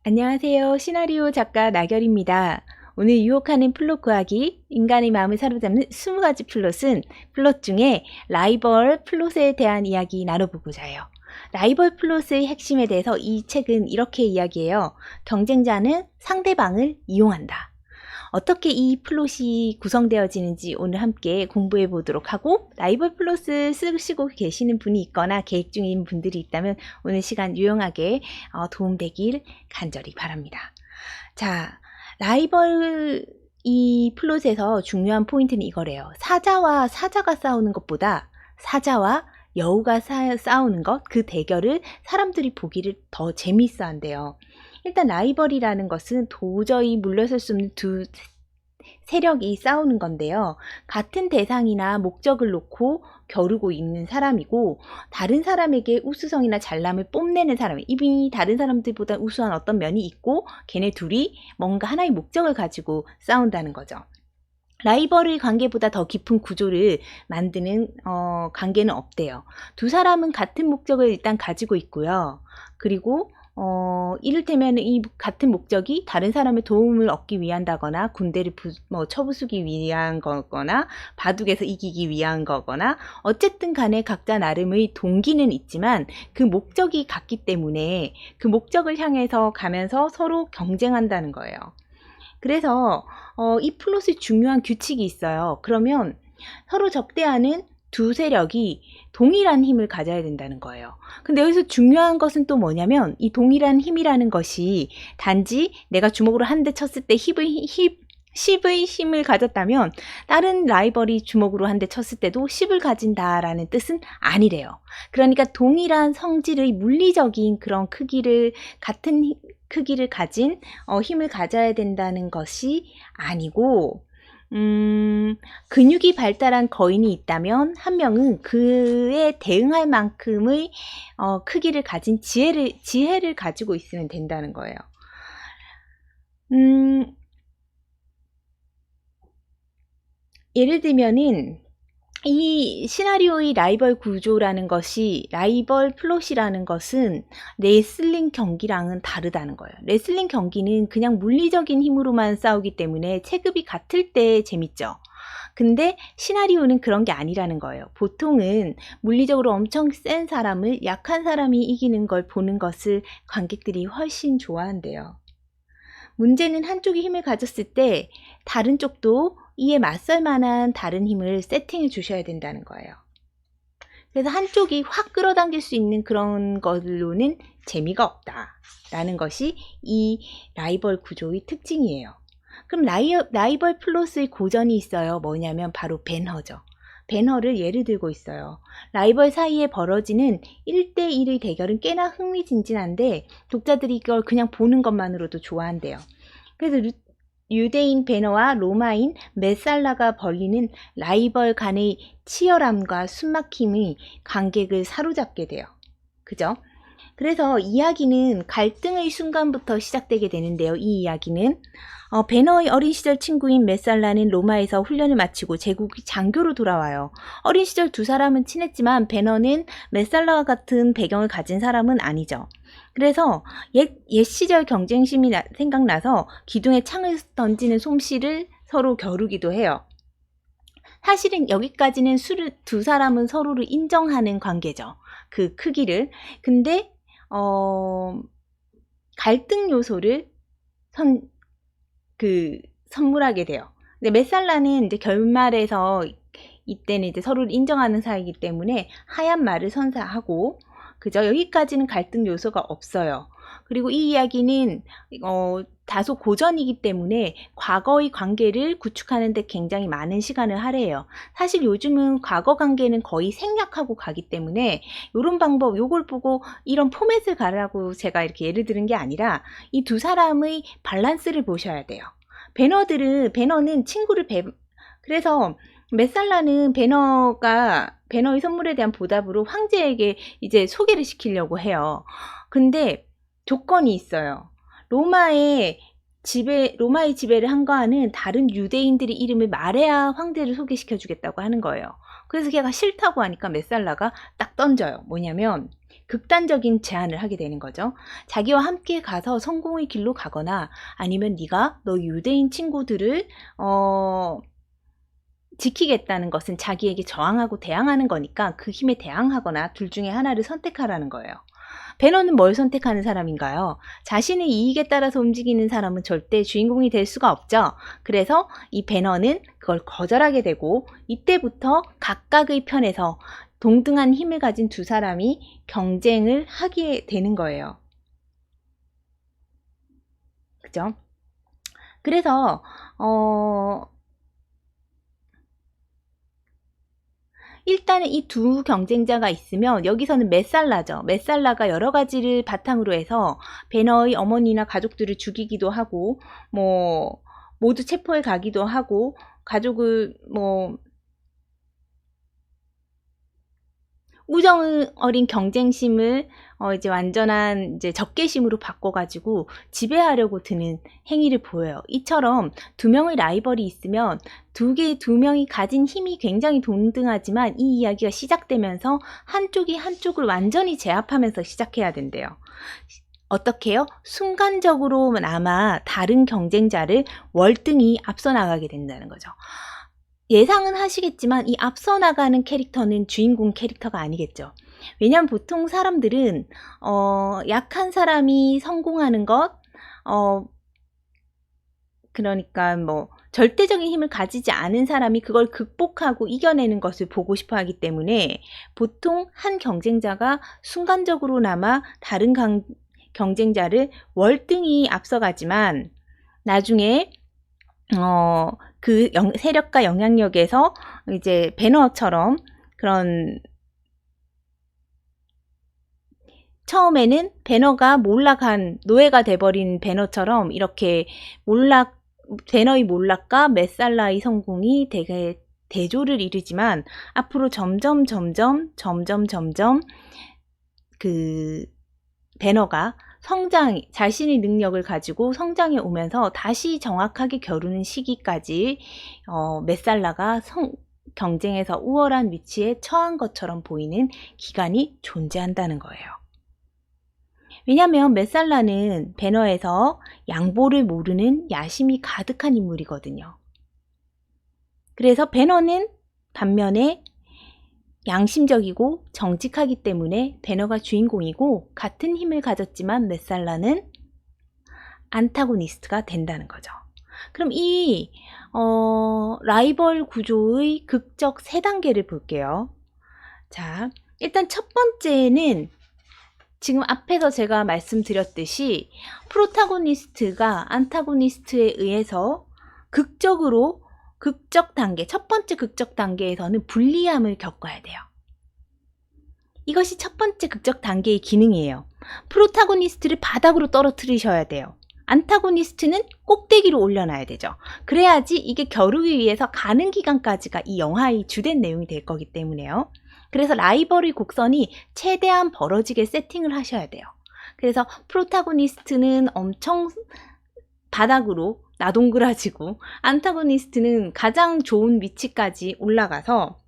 안녕하세요. 시나리오 작가 나결입니다. 오늘 유혹하는 플롯 구하기, 인간의 마음을 사로잡는 20가지 플롯은 플롯 중에 라이벌 플롯에 대한 이야기 나눠보고자 해요. 라이벌 플롯의 핵심에 대해서 이 책은 이렇게 이야기해요. 경쟁자는 상대방을 이용한다. 어떻게 이 플롯이 구성되어지는지 오늘 함께 공부해 보도록 하고, 라이벌 플롯을 쓰시고 계시는 분이 있거나 계획 중인 분들이 있다면 오늘 시간 유용하게 도움되길 간절히 바랍니다. 자, 라이벌 이 플롯에서 중요한 포인트는 이거래요. 사자와 사자가 싸우는 것보다 사자와 여우가 싸우는 것, 그 대결을 사람들이 보기를 더 재미있어 한대요. 일단 라이벌이라는 것은 도저히 물러설 수 없는 두 세력이 싸우는 건데요. 같은 대상이나 목적을 놓고 겨루고 있는 사람이고, 다른 사람에게 우수성이나 잘남을 뽐내는 사람, 이미 다른 사람들보다 우수한 어떤 면이 있고 걔네 둘이 뭔가 하나의 목적을 가지고 싸운다는 거죠. 라이벌의 관계보다 더 깊은 구조를 만드는 관계는 없대요. 두 사람은 같은 목적을 일단 가지고 있고요. 그리고 이를테면 이 같은 목적이 다른 사람의 도움을 얻기 위한다거나, 군대를 쳐부수기 위한 거거나, 바둑에서 이기기 위한 거거나, 어쨌든 간에 각자 나름의 동기는 있지만 그 목적이 같기 때문에 그 목적을 향해서 가면서 서로 경쟁한다는 거예요. 그래서 이 플롯의 중요한 규칙이 있어요. 그러면 서로 적대하는 두 세력이 동일한 힘을 가져야 된다는 거예요. 근데 여기서 중요한 것은 또 뭐냐면, 이 동일한 힘이라는 것이 단지 내가 주먹으로 한 대 쳤을 때 10의 힘을 가졌다면 다른 라이벌이 주먹으로 한 대 쳤을 때도 10을 가진다라는 뜻은 아니래요. 그러니까 동일한 성질의 물리적인 그런 같은 크기를 가진 힘을 가져야 된다는 것이 아니고, 근육이 발달한 거인이 있다면 한 명은 그에 대응할 만큼의 크기를 가진 지혜를 가지고 있으면 된다는 거예요. 예를 들면은 이 시나리오의 라이벌 구조라는 것이, 라이벌 플롯이라는 것은 레슬링 경기랑은 다르다는 거예요. 레슬링 경기는 그냥 물리적인 힘으로만 싸우기 때문에 체급이 같을 때 재밌죠. 근데 시나리오는 그런 게 아니라는 거예요. 보통은 물리적으로 엄청 센 사람을 약한 사람이 이기는 걸 보는 것을 관객들이 훨씬 좋아한대요. 문제는 한쪽이 힘을 가졌을 때 다른 쪽도 이에 맞설 만한 다른 힘을 세팅해 주셔야 된다는 거예요. 그래서 한쪽이 확 끌어당길 수 있는 그런 걸로는 재미가 없다라는 것이 이 라이벌 구조의 특징이에요. 그럼 라이벌 플롯의 고전이 있어요. 뭐냐면 바로 벤허죠. 벤허를 예를 들고 있어요. 라이벌 사이에 벌어지는 1대1의 대결은 꽤나 흥미진진한데 독자들이 이걸 그냥 보는 것만으로도 좋아한대요. 그래서 유대인 벤허와 로마인 메살라가 벌이는 라이벌 간의 치열함과 숨막힘이 관객을 사로잡게 돼요. 그죠? 그래서 이야기는 갈등의 순간부터 시작되게 되는데요. 이 이야기는 벤허의 어린 시절 친구인 메살라는 로마에서 훈련을 마치고 제국의 장교로 돌아와요. 어린 시절 두 사람은 친했지만 벤허는 메살라와 같은 배경을 가진 사람은 아니죠. 그래서 옛 시절 경쟁심이 생각나서 기둥에 창을 던지는 솜씨를 서로 겨루기도 해요. 사실은 여기까지는 두 사람은 서로를 인정하는 관계죠. 그 크기를. 근데 갈등 요소를 선물하게 돼요. 근데 메살라는 이제 결말에서 이때는 이제 서로를 인정하는 사이이기 때문에 하얀 말을 선사하고, 그죠? 여기까지는 갈등 요소가 없어요. 그리고 이 이야기는 다소 고전이기 때문에 과거의 관계를 구축하는 데 굉장히 많은 시간을 할애해요. 사실 요즘은 과거 관계는 거의 생략하고 가기 때문에 이런 방법, 요걸 보고 이런 포맷을 가라고 제가 이렇게 예를 들은 게 아니라 이 두 사람의 밸런스를 보셔야 돼요. 벤허는 친구를 그래서 메살라는 벤허의 선물에 대한 보답으로 황제에게 이제 소개를 시키려고 해요. 근데 조건이 있어요. 로마의 지배를 한거하는 다른 유대인들의 이름을 말해야 황제를 소개시켜 주겠다고 하는 거예요. 그래서 걔가 싫다고 하니까 메살라가 딱 던져요. 뭐냐면 극단적인 제안을 하게 되는 거죠. 자기와 함께 가서 성공의 길로 가거나 아니면 네가 너 유대인 친구들을 지키겠다는 것은 자기에게 저항하고 대항하는 거니까 그 힘에 대항하거나 둘 중에 하나를 선택하라는 거예요. 배너는 뭘 선택하는 사람인가요? 자신의 이익에 따라서 움직이는 사람은 절대 주인공이 될 수가 없죠. 그래서 이 배너는 그걸 거절하게 되고 이때부터 각각의 편에서 동등한 힘을 가진 두 사람이 경쟁을 하게 되는 거예요. 그죠? 그래서 일단은 이 두 경쟁자가 있으면 여기서는 메살라죠. 메살라가 여러 가지를 바탕으로 해서 배너의 어머니나 가족들을 죽이기도 하고 뭐 모두 체포해 가기도 하고 가족을 뭐 우정 어린 경쟁심을 이제 완전한 이제 적개심으로 바꿔가지고 지배하려고 드는 행위를 보여요. 이처럼 두 명의 라이벌이 있으면 두 명이 가진 힘이 굉장히 동등하지만 이 이야기가 시작되면서 한쪽이 한쪽을 완전히 제압하면서 시작해야 된대요. 어떻게 해요? 순간적으로나마 다른 경쟁자를 월등히 앞서 나가게 된다는 거죠. 예상은 하시겠지만 이 앞서 나가는 캐릭터는 주인공 캐릭터가 아니겠죠. 왜냐하면 보통 사람들은 약한 사람이 성공하는 것, 그러니까 뭐 절대적인 힘을 가지지 않은 사람이 그걸 극복하고 이겨내는 것을 보고 싶어 하기 때문에 보통 한 경쟁자가 순간적으로나마 다른 경쟁자를 월등히 앞서가지만 나중에 그 세력과 영향력에서 이제 배너처럼 그런 처음에는 배너가 몰락한 노예가 돼버린 배너처럼 이렇게 배너의 몰락과 메살라의 성공이 되게 대조를 이루지만 앞으로 점점 그 배너가 자신의 능력을 가지고 성장해 오면서 다시 정확하게 겨루는 시기까지 메살라가 경쟁에서 우월한 위치에 처한 것처럼 보이는 기간이 존재한다는 거예요. 왜냐하면 메살라는 배너에서 양보를 모르는 야심이 가득한 인물이거든요. 그래서 배너는 반면에 양심적이고 정직하기 때문에 배너가 주인공이고 같은 힘을 가졌지만 메살라는 안타고니스트가 된다는 거죠. 그럼 이 라이벌 구조의 극적 3단계를 볼게요. 자, 일단 첫 번째는 지금 앞에서 제가 말씀드렸듯이 프로타고니스트가 안타고니스트에 의해서 첫 번째 극적 단계에서는 불리함을 겪어야 돼요. 이것이 첫 번째 극적 단계의 기능이에요. 프로타고니스트를 바닥으로 떨어뜨리셔야 돼요. 안타고니스트는 꼭대기로 올려놔야 되죠. 그래야지 이게 겨루기 위해서 가는 기간까지가 이 영화의 주된 내용이 될 거기 때문에요. 그래서 라이벌의 곡선이 최대한 벌어지게 세팅을 하셔야 돼요. 그래서 프로타고니스트는 엄청 바닥으로 나동그라지고 안타고니스트는 가장 좋은 위치까지 올라가서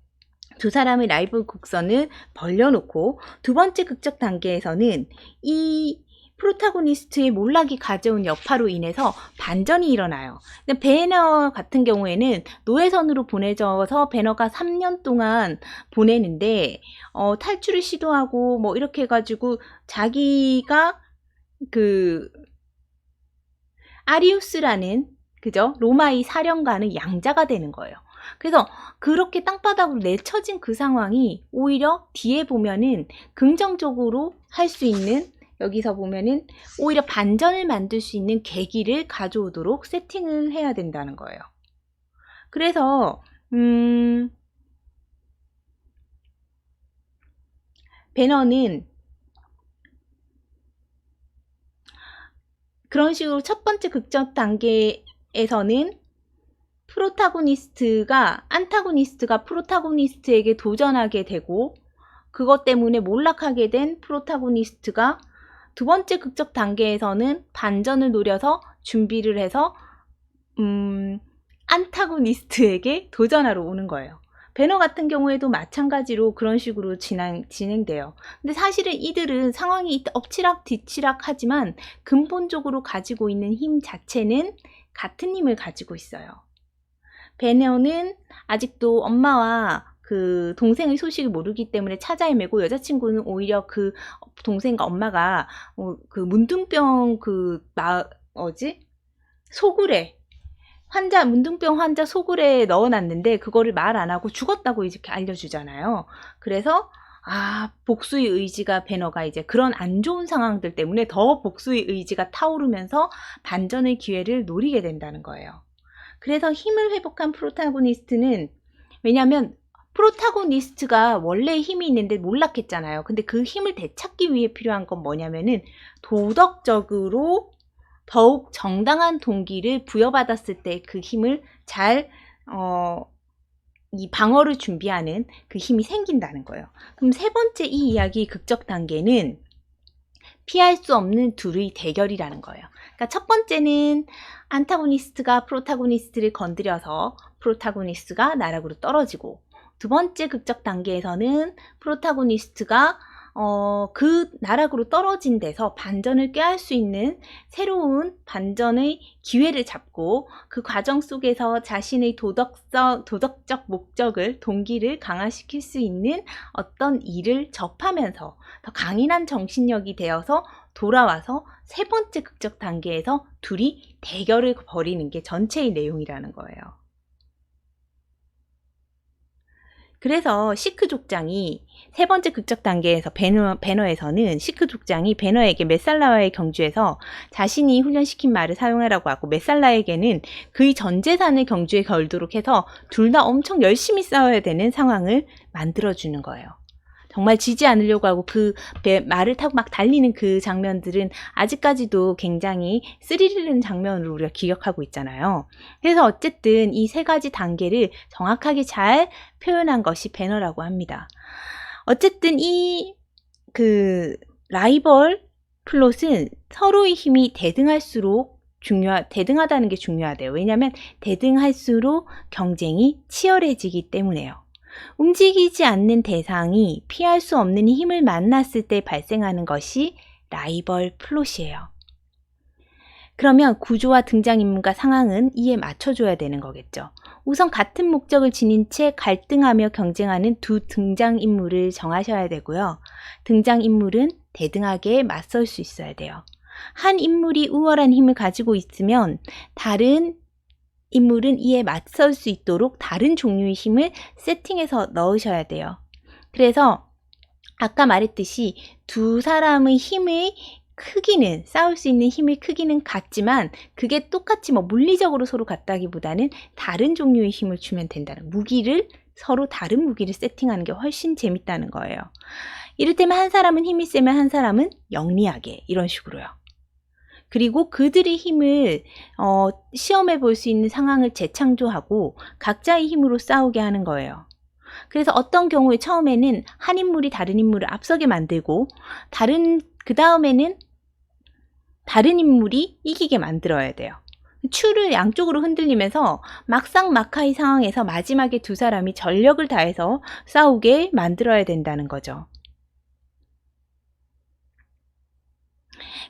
두 사람의 라이벌 곡선을 벌려놓고 두 번째 극적 단계에서는 이 프로타고니스트의 몰락이 가져온 여파로 인해서 반전이 일어나요. 배너 같은 경우에는 노예선으로 보내져서 배너가 3년 동안 보내는데 탈출을 시도하고 뭐 이렇게 해가지고 자기가 그 아리우스라는 그죠? 로마의 사령관의 양자가 되는 거예요. 그래서 그렇게 땅바닥으로 내쳐진 그 상황이 오히려 뒤에 보면은 긍정적으로 할 수 있는 여기서 보면은 오히려 반전을 만들 수 있는 계기를 가져오도록 세팅을 해야 된다는 거예요. 그래서 배너는 그런 식으로 첫 번째 극적 단계에서는 안타고니스트가 프로타고니스트에게 도전하게 되고 그것 때문에 몰락하게 된 프로타고니스트가 두 번째 극적 단계에서는 반전을 노려서 준비를 해서 안타고니스트에게 도전하러 오는 거예요. 배너 같은 경우에도 마찬가지로 그런 식으로 진행돼요. 근데 사실은 이들은 상황이 엎치락 뒤치락 하지만 근본적으로 가지고 있는 힘 자체는 같은 힘을 가지고 있어요. 배너는 아직도 엄마와 그 동생의 소식을 모르기 때문에 찾아 헤매고, 여자친구는 오히려 그 동생과 엄마가 그 문둥병 소굴에 문둥병 환자 소굴에 넣어놨는데 그거를 말 안 하고 죽었다고 이렇게 알려주잖아요. 그래서 복수의 의지가, 배너가 이제 그런 안 좋은 상황들 때문에 더 복수의 의지가 타오르면서 반전의 기회를 노리게 된다는 거예요. 그래서 힘을 회복한 프로타고니스트는, 왜냐면 프로타고니스트가 원래 힘이 있는데 몰락했잖아요. 근데 그 힘을 되찾기 위해 필요한 건 뭐냐면은 도덕적으로 더욱 정당한 동기를 부여받았을 때 그 힘을 잘 이 방어를 준비하는 그 힘이 생긴다는 거예요. 그럼 세 번째 이 이야기 극적 단계는 피할 수 없는 둘의 대결이라는 거예요. 그러니까 첫 번째는 안타고니스트가 프로타고니스트를 건드려서 프로타고니스트가 나락으로 떨어지고, 두 번째 극적 단계에서는 프로타고니스트가 그 나락으로 떨어진 데서 반전을 꾀할 수 있는 새로운 반전의 기회를 잡고, 그 과정 속에서 자신의 도덕적 목적을, 동기를 강화시킬 수 있는 어떤 일을 접하면서 더 강인한 정신력이 되어서 돌아와서 세 번째 극적 단계에서 둘이 대결을 벌이는 게 전체의 내용이라는 거예요. 그래서 시크 족장이 세 번째 극적 단계에서 배너에서는 시크 족장이 배너에게 메살라와의 경주에서 자신이 훈련시킨 말을 사용하라고 하고, 메살라에게는 그의 전 재산을 경주에 걸도록 해서 둘 다 엄청 열심히 싸워야 되는 상황을 만들어주는 거예요. 정말 지지 않으려고 하고 그 말을 타고 막 달리는 그 장면들은 아직까지도 굉장히 스릴 있는 장면으로 우리가 기억하고 있잖아요. 그래서 어쨌든 이 세 가지 단계를 정확하게 잘 표현한 것이 배너라고 합니다. 어쨌든 이 라이벌 플롯은 서로의 힘이 대등하다는 게 중요하대요. 왜냐하면 대등할수록 경쟁이 치열해지기 때문에요. 움직이지 않는 대상이 피할 수 없는 힘을 만났을 때 발생하는 것이 라이벌 플롯이에요. 그러면 구조와 등장인물과 상황은 이에 맞춰줘야 되는 거겠죠. 우선 같은 목적을 지닌 채 갈등하며 경쟁하는 두 등장인물을 정하셔야 되고요. 등장인물은 대등하게 맞설 수 있어야 돼요. 한 인물이 우월한 힘을 가지고 있으면 다른 인물은 이에 맞설 수 있도록 다른 종류의 힘을 세팅해서 넣으셔야 돼요. 그래서 아까 말했듯이 두 사람의 힘의 크기는, 싸울 수 있는 힘의 크기는 같지만 그게 똑같이 물리적으로 서로 같다기보다는 다른 종류의 힘을 주면 된다는, 서로 다른 무기를 세팅하는 게 훨씬 재밌다는 거예요. 이를테면 한 사람은 힘이 세면 한 사람은 영리하게, 이런 식으로요. 그리고 그들의 힘을 시험해 볼 수 있는 상황을 재창조하고 각자의 힘으로 싸우게 하는 거예요. 그래서 어떤 경우에 처음에는 한 인물이 다른 인물을 앞서게 만들고, 그 다음에는 다른 인물이 이기게 만들어야 돼요. 추를 양쪽으로 흔들리면서 막상막하의 상황에서 마지막에 두 사람이 전력을 다해서 싸우게 만들어야 된다는 거죠.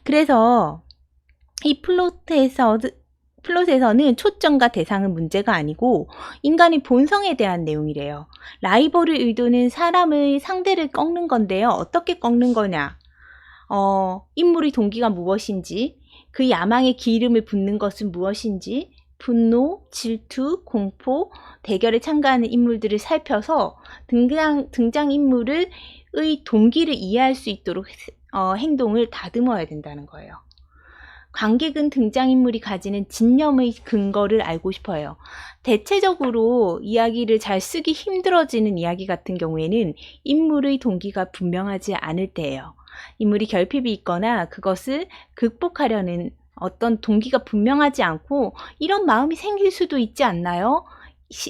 그래서 이 플롯에서는 초점과 대상은 문제가 아니고 인간의 본성에 대한 내용이래요. 라이벌의 의도는 사람의 상대를 꺾는 건데요. 어떻게 꺾는 거냐? 인물의 동기가 무엇인지, 그 야망의 기름을 붓는 것은 무엇인지, 분노, 질투, 공포, 대결에 참가하는 인물들을 살펴서 등장인물의 동기를 이해할 수 있도록 행동을 다듬어야 된다는 거예요. 관객은 등장인물이 가지는 진념의 근거를 알고 싶어요. 대체적으로 이야기를 잘 쓰기 힘들어지는 이야기 같은 경우에는 인물의 동기가 분명하지 않을 때예요. 인물이 결핍이 있거나 그것을 극복하려는 어떤 동기가 분명하지 않고 이런 마음이 생길 수도 있지 않나요?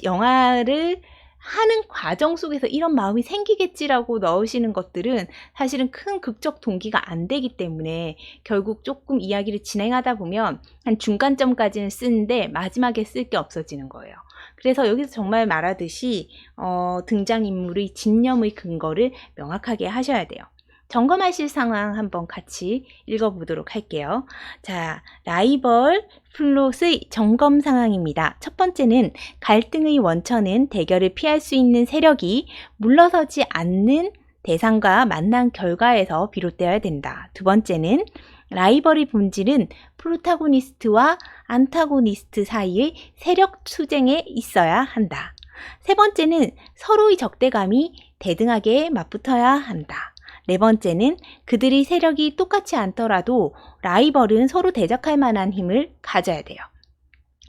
영화를 하는 과정 속에서 이런 마음이 생기겠지라고 넣으시는 것들은 사실은 큰 극적 동기가 안 되기 때문에 결국 조금 이야기를 진행하다 보면 한 중간점까지는 쓰는데 마지막에 쓸 게 없어지는 거예요. 그래서 여기서 정말 말하듯이 등장인물의 진념의 근거를 명확하게 하셔야 돼요. 점검하실 상황 한번 같이 읽어보도록 할게요. 자, 라이벌 플롯의 점검 상황입니다. 첫 번째는 갈등의 원천은 대결을 피할 수 있는 세력이 물러서지 않는 대상과 만난 결과에서 비롯되어야 된다. 두 번째는 라이벌의 본질은 프로타고니스트와 안타고니스트 사이의 세력 투쟁에 있어야 한다. 세 번째는 서로의 적대감이 대등하게 맞붙어야 한다. 네 번째는 그들의 세력이 똑같지 않더라도 라이벌은 서로 대적할 만한 힘을 가져야 돼요.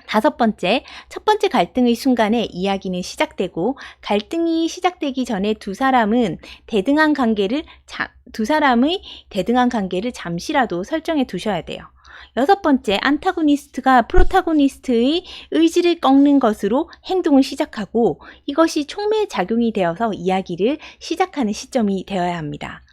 다섯 번째, 첫 번째 갈등의 순간에 이야기는 시작되고 갈등이 시작되기 전에 두 사람의 대등한 관계를 잠시라도 설정해 두셔야 돼요. 여섯 번째, 안타고니스트가 프로타고니스트의 의지를 꺾는 것으로 행동을 시작하고 이것이 촉매작용이 되어서 이야기를 시작하는 시점이 되어야 합니다.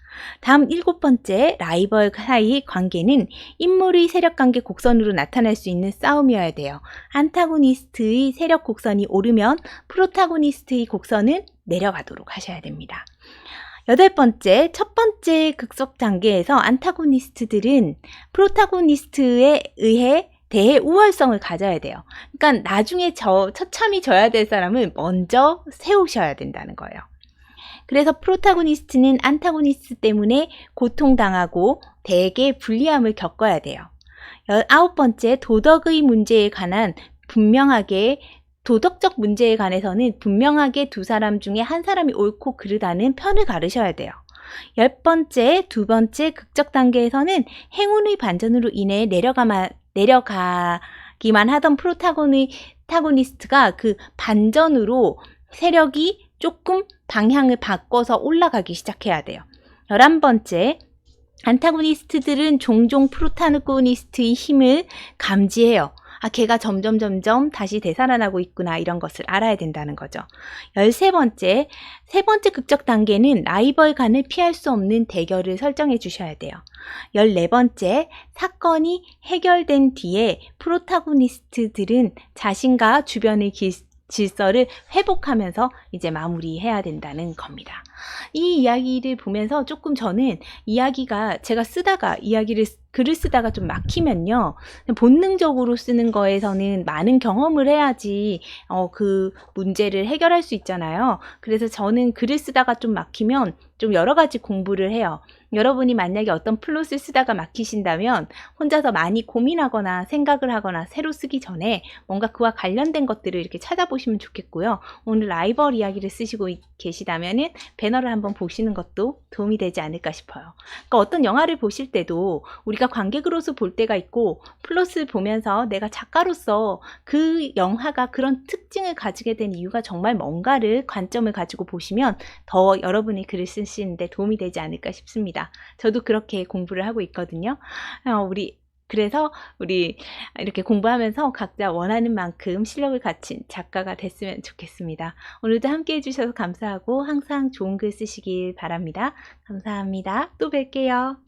다음 일곱 번째, 라이벌 사이의 관계는 인물의 세력관계 곡선으로 나타날 수 있는 싸움이어야 돼요. 안타고니스트의 세력 곡선이 오르면 프로타고니스트의 곡선은 내려가도록 하셔야 됩니다. 여덟 번째, 첫 번째 극석 단계에서 안타고니스트들은 프로타고니스트에 의해 대해 우월성을 가져야 돼요. 그러니까 나중에 처참히 져야 될 사람은 먼저 세우셔야 된다는 거예요. 그래서 프로타고니스트는 안타고니스트 때문에 고통당하고 대개 불리함을 겪어야 돼요. 아홉 번째, 도덕적 문제에 관해서는 분명하게 두 사람 중에 한 사람이 옳고 그르다는 편을 가르셔야 돼요. 열 번째, 두 번째 극적 단계에서는 행운의 반전으로 인해 내려가기만 하던 프로타고니스트가 그 반전으로 세력이 조금 방향을 바꿔서 올라가기 시작해야 돼요. 11번째, 안타고니스트들은 종종 프로타고니스트의 힘을 감지해요. 걔가 점점 다시 되살아나고 있구나, 이런 것을 알아야 된다는 거죠. 13번째, 세 번째 극적 단계는 라이벌 간을 피할 수 없는 대결을 설정해 주셔야 돼요. 14번째, 사건이 해결된 뒤에 프로타고니스트들은 자신과 주변의 질서를 회복하면서 이제 마무리해야 된다는 겁니다. 이 이야기를 보면서 조금 저는 이야기가 제가 글을 쓰다가 좀 막히면요, 본능적으로 쓰는 거에서는 많은 경험을 해야지 그 문제를 해결할 수 있잖아요. 그래서 저는 글을 쓰다가 좀 막히면 좀 여러 가지 공부를 해요. 여러분이 만약에 어떤 플롯을 쓰다가 막히신다면 혼자서 많이 고민하거나 생각을 하거나 새로 쓰기 전에 뭔가 그와 관련된 것들을 이렇게 찾아보시면 좋겠고요. 오늘 라이벌 이야기를 쓰시고 계시다면은 배너를 한번 보시는 것도 도움이 되지 않을까 싶어요. 그러니까 어떤 영화를 보실 때도 우리가 관객으로서 볼 때가 있고 플롯을 보면서 내가 작가로서 그 영화가 그런 특징을 가지게 된 이유가 정말 뭔가를 관점을 가지고 보시면 더 여러분이 글을 쓰시는데 도움이 되지 않을까 싶습니다. 저도 그렇게 공부를 하고 있거든요. 그래서 우리 이렇게 공부하면서 각자 원하는 만큼 실력을 갖춘 작가가 됐으면 좋겠습니다. 오늘도 함께 해주셔서 감사하고 항상 좋은 글 쓰시길 바랍니다. 감사합니다. 또 뵐게요.